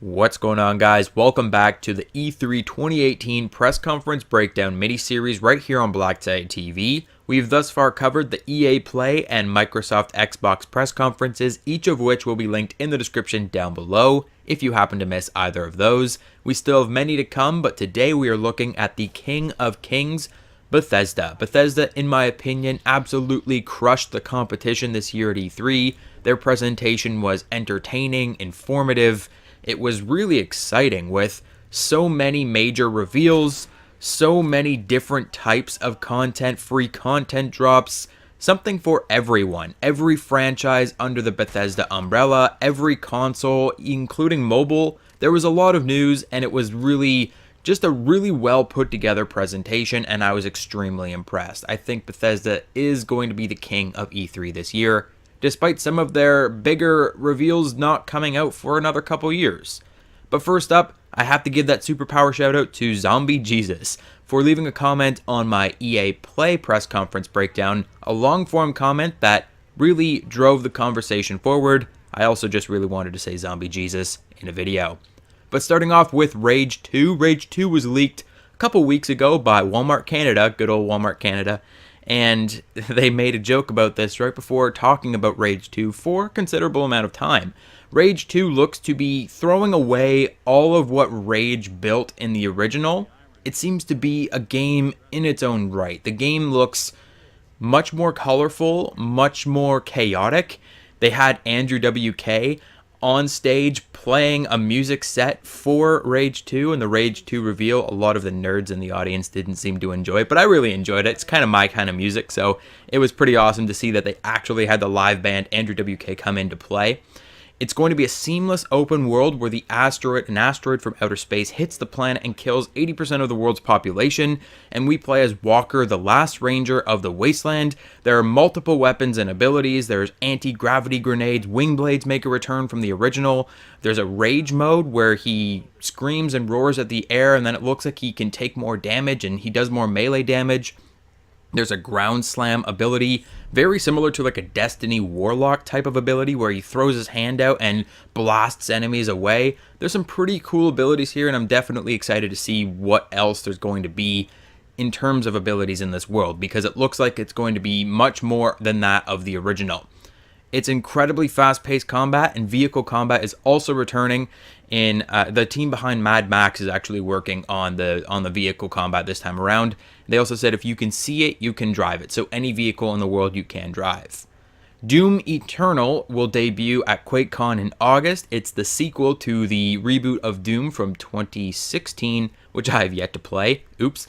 What's going on, guys? Welcome back to the E3 2018 press conference breakdown mini-series right here on BlackTideTV. We've thus far covered the EA Play and Microsoft Xbox press conferences, each of which will be linked in the description down below if you happen to miss either of those. We still have many to come, but today we are looking at the King of Kings, Bethesda. Bethesda, in my opinion, absolutely crushed the competition this year at E3. Their presentation was entertaining, informative. It was really exciting with so many major reveals, so many different types of content, free content drops, something for everyone. Every franchise under the Bethesda umbrella, every console, including mobile. There was a lot of news, and it was really just a really well put together presentation, and I was extremely impressed. I think Bethesda is going to be the king of E3 this year, despite some of their bigger reveals not coming out for another couple years. But first up, I have to give that superpower shout out to Zombie Jesus for leaving a comment on my EA Play press conference breakdown, a long form comment that really drove the conversation forward. I also just really wanted to say Zombie Jesus in a video. But starting off with Rage 2, Rage 2 was leaked a couple weeks ago by Walmart Canada, good old Walmart Canada. And they made a joke about this right before talking about Rage 2 for a considerable amount of time. Rage 2 looks to be throwing away all of what Rage built in the original. It seems to be a game in its own right. The game looks much more colorful, much more chaotic. They had Andrew WK on stage playing a music set for Rage 2 and the Rage 2 reveal. A lot of the nerds in the audience didn't seem to enjoy it, but I really enjoyed it. It's kind of my kind of music, so it was pretty awesome to see that they actually had the live band Andrew WK come in to play. It's going to be a seamless open world where an asteroid from outer space hits the planet and kills 80% of the world's population, and we play as Walker, the last ranger of the wasteland. There are multiple weapons and abilities. There's anti-gravity grenades. Wing blades make a return from the original. There's a rage mode where he screams and roars at the air, and then it looks like he can take more damage, and he does more melee damage. There's a ground slam ability, very similar to like a Destiny Warlock type of ability where he throws his hand out and blasts enemies away. There's some pretty cool abilities here, and I'm definitely excited to see what else there's going to be in terms of abilities in this world, because it looks like it's going to be much more than that of the original. It's incredibly fast-paced combat, and vehicle combat is also returning. In the team behind Mad Max is actually working on the vehicle combat this time around. They also said if you can see it, you can drive it. So any vehicle in the world you can drive. Doom Eternal will debut at QuakeCon in August. It's the sequel to the reboot of Doom from 2016, which I have yet to play. Oops.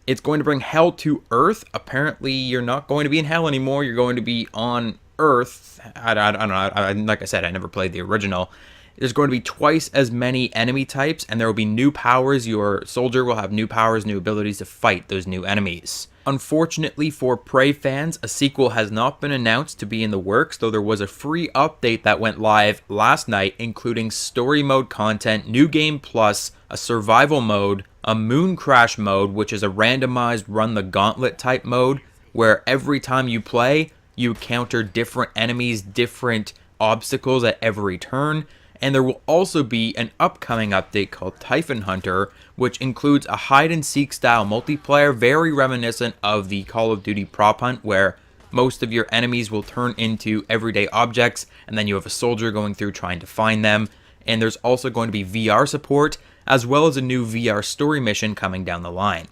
It's going to bring hell to Earth. Apparently, you're not going to be in hell anymore. You're going to be on Earth. I don't know. Like I said, I never played the original. There's going to be twice as many enemy types, and there will be new powers. Your soldier will have new powers, new abilities to fight those new enemies. Unfortunately for Prey fans, a sequel has not been announced to be in the works, though there was a free update that went live last night, including story mode content, new game plus, a survival mode, a moon crash mode, which is a randomized run the gauntlet type mode, where every time you play, you counter different enemies, different obstacles at every turn. And there will also be an upcoming update called Typhon Hunter, which includes a hide-and-seek style multiplayer, very reminiscent of the Call of Duty prop hunt, where most of your enemies will turn into everyday objects, and then you have a soldier going through trying to find them. And there's also going to be VR support, as well as a new VR story mission coming down the line.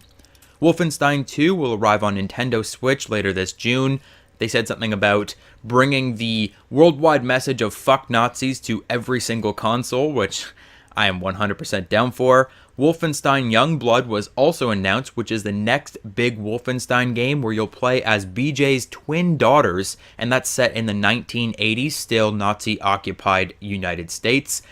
Wolfenstein 2 will arrive on Nintendo Switch later this June. They said something about bringing the worldwide message of fuck Nazis to every single console, which I am 100% down for. Wolfenstein Youngblood was also announced, which is the next big Wolfenstein game where you'll play as BJ's twin daughters, and that's set in the 1980s, still Nazi-occupied United States.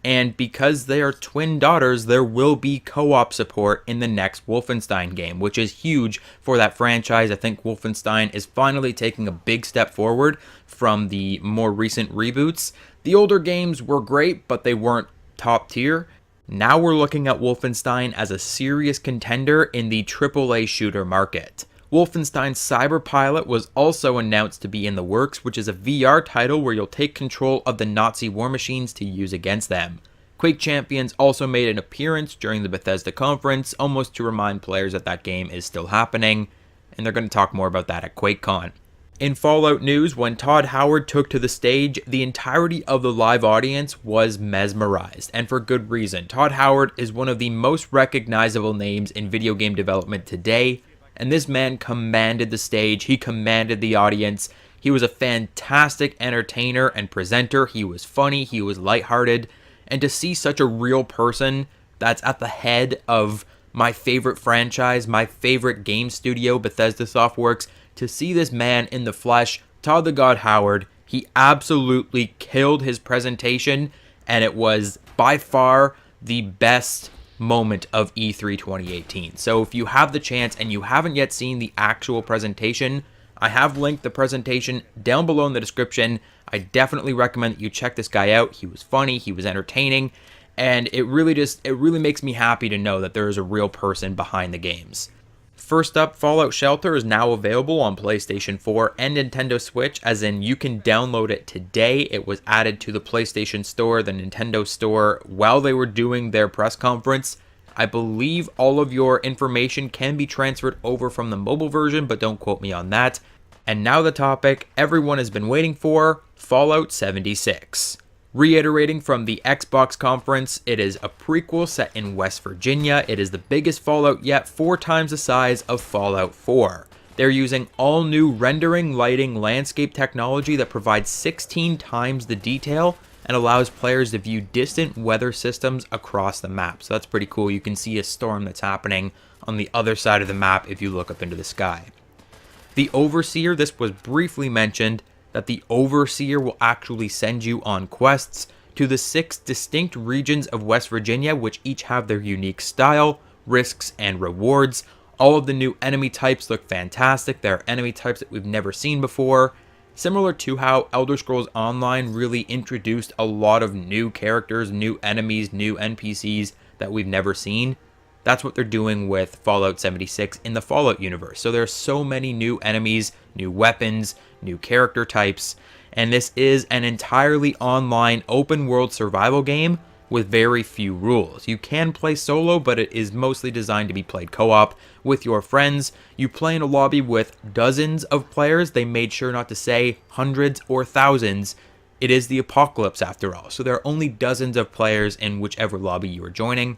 And because they are twin daughters, there will be co-op support in the next Wolfenstein game, which is huge for that franchise. I think Wolfenstein is finally taking a big step forward from the more recent reboots. The older games were great, but they weren't top tier. Now we're looking at Wolfenstein as a serious contender in the AAA shooter market. Wolfenstein Cyberpilot was also announced to be in the works, which is a VR title where you'll take control of the Nazi war machines to use against them. Quake Champions also made an appearance during the Bethesda conference, almost to remind players that that game is still happening, and they're going to talk more about that at QuakeCon. In Fallout news, when Todd Howard took to the stage, the entirety of the live audience was mesmerized, and for good reason. Todd Howard is one of the most recognizable names in video game development today, and this man commanded the stage, he commanded the audience. He was a fantastic entertainer and presenter, he was funny, he was lighthearted, and to see such a real person that's at the head of my favorite franchise, my favorite game studio, Bethesda Softworks, to see this man in the flesh, Todd the God Howard, he absolutely killed his presentation, and it was by far the best moment of E3 2018. So if you have the chance and you haven't yet seen the actual presentation, I have linked the presentation down below in the description. I definitely recommend that you check this guy out. He was funny, he was entertaining, and it really makes me happy to know that there is a real person behind the games. First up, Fallout Shelter is now available on PlayStation 4 and Nintendo Switch, as in you can download it today. It was added to the PlayStation Store, the Nintendo Store, while they were doing their press conference. I believe all of your information can be transferred over from the mobile version, but don't quote me on that. And now the topic everyone has been waiting for, Fallout 76. Reiterating from the Xbox conference, it is a prequel set in West Virginia. It is the biggest Fallout yet, 4 times the size of Fallout 4. They're using all new rendering, lighting, landscape technology that provides 16 times the detail and allows players to view distant weather systems across the map. So that's pretty cool. You can see a storm that's happening on the other side of the map if you look up into the sky. The Overseer, this was briefly mentioned, that the Overseer will actually send you on quests to the 6 distinct regions of West Virginia, which each have their unique style, risks, and rewards. All of the new enemy types look fantastic. There are enemy types that we've never seen before. Similar to how Elder Scrolls Online really introduced a lot of new characters, new enemies, new NPCs that we've never seen. That's what they're doing with Fallout 76 in the Fallout universe. So there are so many new enemies, new weapons, new character types, and this is an entirely online open world survival game with very few rules. You can play solo, but it is mostly designed to be played co-op with your friends. You play in a lobby with dozens of players. They made sure not to say hundreds or thousands. It is the apocalypse after all, so there are only dozens of players in whichever lobby you are joining.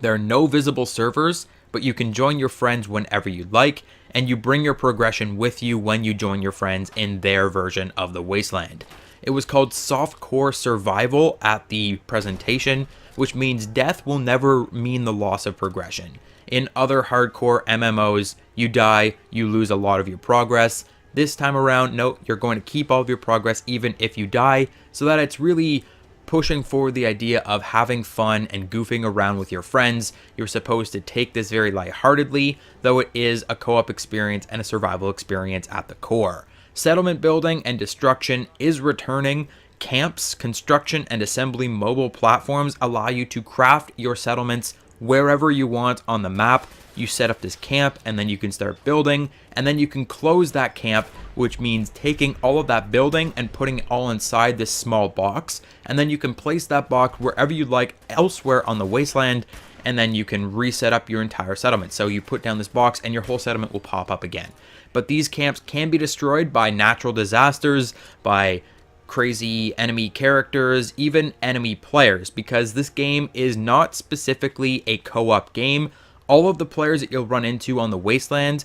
There are no visible servers, but you can join your friends whenever you'd like, and you bring your progression with you when you join your friends in their version of the Wasteland. It was called Softcore Survival at the presentation, which means death will never mean the loss of progression. In other hardcore MMOs, you die, you lose a lot of your progress. This time around, no, you're going to keep all of your progress even if you die, so that it's really pushing forward the idea of having fun and goofing around with your friends. You're supposed to take this very lightheartedly, though it is a co-op experience and a survival experience at the core. Settlement building and destruction is returning. Camps, construction, and assembly mobile platforms allow you to craft your settlements wherever you want on the map. You set up this camp and then you can start building, and then you can close that camp, which means taking all of that building and putting it all inside this small box, and then you can place that box wherever you'd like elsewhere on the wasteland, and then you can reset up your entire settlement. So you put down this box and your whole settlement will pop up again. But these camps can be destroyed by natural disasters, by crazy enemy characters, even enemy players, because this game is not specifically a co-op game. All of the players that you'll run into on the wasteland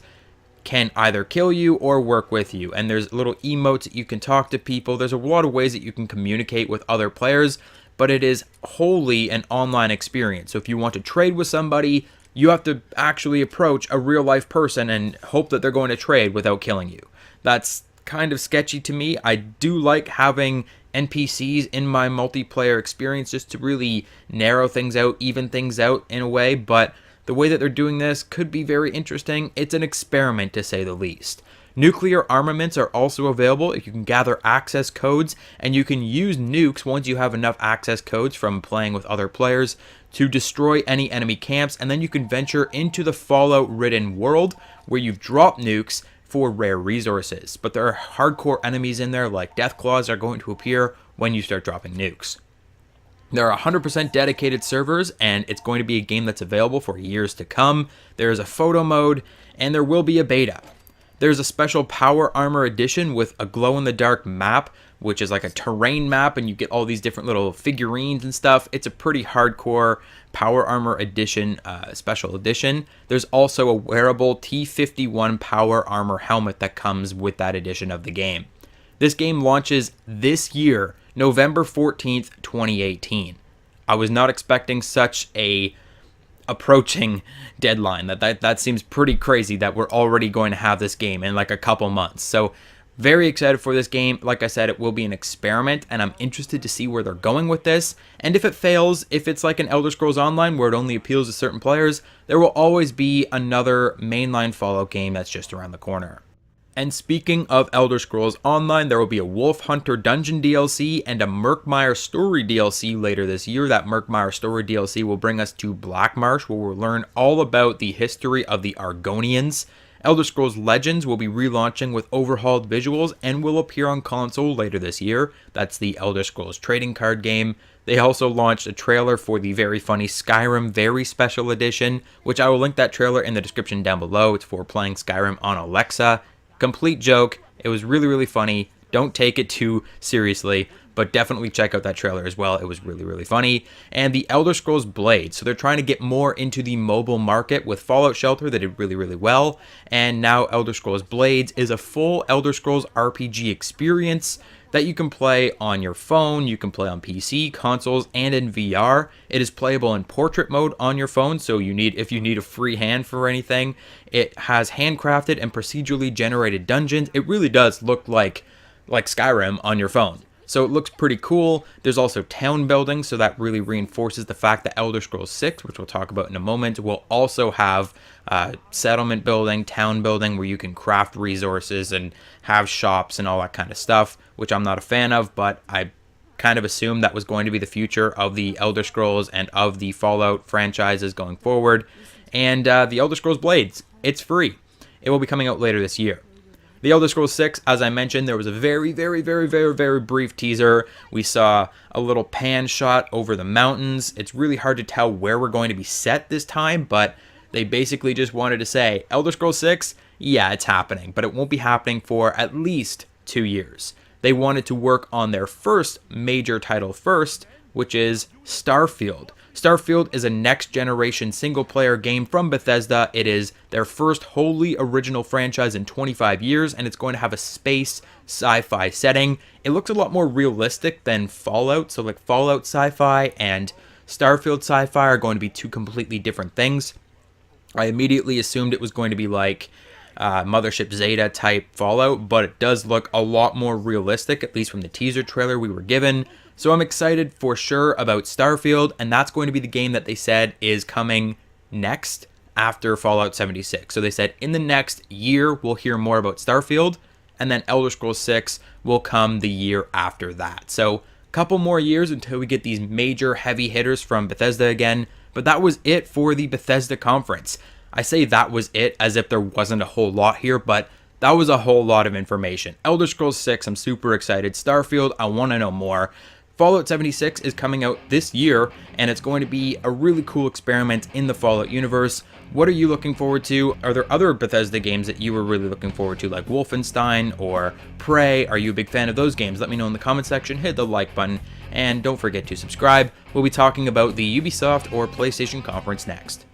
can either kill you or work with you, and there's little emotes that you can talk to people. There's a lot of ways that you can communicate with other players, but it is wholly an online experience. So if you want to trade with somebody, you have to actually approach a real life person and hope that they're going to trade without killing you. That's kind of sketchy to me. I do like having NPCs in my multiplayer experience just to really narrow things out, even things out in a way, but the way that they're doing this could be very interesting. It's an experiment, to say the least. Nuclear armaments are also available. You can gather access codes, and you can use nukes once you have enough access codes from playing with other players to destroy any enemy camps, and then you can venture into the Fallout-ridden world where you've dropped nukes for rare resources. But there are hardcore enemies in there, like Deathclaws are going to appear when you start dropping nukes. There are 100% dedicated servers, and it's going to be a game that's available for years to come. There is a photo mode, and there will be a beta. There's a special Power Armor edition with a glow-in-the-dark map, which is like a terrain map, and you get all these different little figurines and stuff. It's a pretty hardcore Power Armor edition, special edition. There's also a wearable T-51 Power Armor helmet that comes with that edition of the game. This game launches this year, November 14th, 2018. I was not expecting such a approaching deadline. That seems pretty crazy that we're already going to have this game in like a couple months. So very excited for this game. Like I said, it will be an experiment, and I'm interested to see where they're going with this. And if it fails, if it's like an Elder Scrolls Online where it only appeals to certain players, there will always be another mainline Fallout game that's just around the corner. And speaking of Elder Scrolls Online, there will be a Wolf Hunter Dungeon DLC and a Murkmire Story DLC later this year. That Murkmire Story DLC will bring us to Blackmarsh, where we'll learn all about the history of the Argonians. Elder Scrolls Legends will be relaunching with overhauled visuals and will appear on console later this year. That's the Elder Scrolls trading card game. They also launched a trailer for the very funny Skyrim Very Special Edition, which I will link that trailer in the description down below. It's for playing Skyrim on Alexa. Complete joke. It was really, really funny. Don't take it too seriously, but definitely check out that trailer as well. It was really, really funny. And the Elder Scrolls Blades. So they're trying to get more into the mobile market. With Fallout Shelter, they did really, really well. And now Elder Scrolls Blades is a full Elder Scrolls RPG experience that you can play on your phone, you can play on PC, consoles, and in VR. It is playable in portrait mode on your phone, so if you need a free hand for anything. It has handcrafted and procedurally generated dungeons. It really does look like Skyrim on your phone. So it looks pretty cool. There's also town building, so that really reinforces the fact that Elder Scrolls 6, which we'll talk about in a moment, will also have settlement building, town building, where you can craft resources and have shops and all that kind of stuff, which I'm not a fan of, but I kind of assumed that was going to be the future of the Elder Scrolls and of the Fallout franchises going forward. And the Elder Scrolls Blades, it's free. It will be coming out later this year. The Elder Scrolls 6, as I mentioned, there was a very, very, very, very, very brief teaser. We saw a little pan shot over the mountains. It's really hard to tell where we're going to be set this time, but they basically just wanted to say, Elder Scrolls 6, yeah, it's happening, but it won't be happening for at least 2 years. They wanted to work on their first major title first, which is Starfield. Starfield is a next-generation single-player game from Bethesda. It is their first wholly original franchise in 25 years, and it's going to have a space sci-fi setting. It looks a lot more realistic than Fallout, so like Fallout sci-fi and Starfield sci-fi are going to be two completely different things. I immediately assumed it was going to be like Mothership Zeta type Fallout, but it does look a lot more realistic, at least from the teaser trailer we were given. So I'm excited for sure about Starfield, and that's going to be the game that they said is coming next after Fallout 76. So they said in the next year we'll hear more about Starfield, and then Elder Scrolls 6 will come the year after that. So a couple more years until we get these major heavy hitters from Bethesda again, but that was it for the Bethesda conference. I say that was it as if there wasn't a whole lot here, but that was a whole lot of information. Elder Scrolls 6, I'm super excited. Starfield, I want to know more. Fallout 76 is coming out this year, and it's going to be a really cool experiment in the Fallout universe. What are you looking forward to? Are there other Bethesda games that you were really looking forward to, like Wolfenstein or Prey? Are you a big fan of those games? Let me know in the comment section, hit the like button, and don't forget to subscribe. We'll be talking about the Ubisoft or PlayStation conference next.